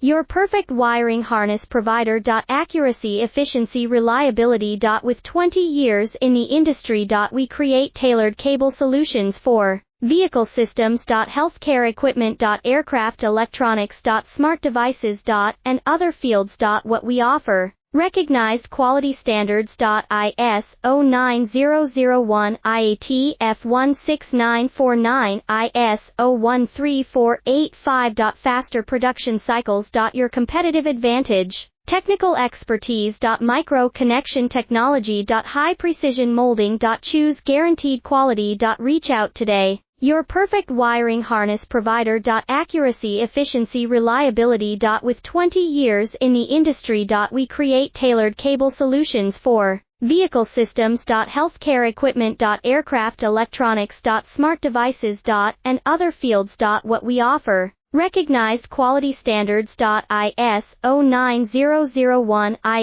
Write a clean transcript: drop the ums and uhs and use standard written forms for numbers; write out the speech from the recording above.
Your perfect wiring harness provider. Accuracy, efficiency, reliability. With 20 years in the industry. We create tailored cable solutions for vehicle systems. Healthcare equipment. Aircraft electronics. Smart devices. And other fields. What we offer. Recognized quality standards. ISO 9001, IATF16949, ISO 13485. Faster production cycles. Your competitive advantage. Technical expertise. Micro connection technology. High precision molding. Choose guaranteed quality. Reach out today. Your perfect wiring harness provider. Accuracy, efficiency, reliability. With 20 years in the industry. We create tailored cable solutions for vehicle systems. Healthcare equipment. Aircraft electronics. Smart devices. And other fields. What we offer. Recognized quality standards. ISO 9001,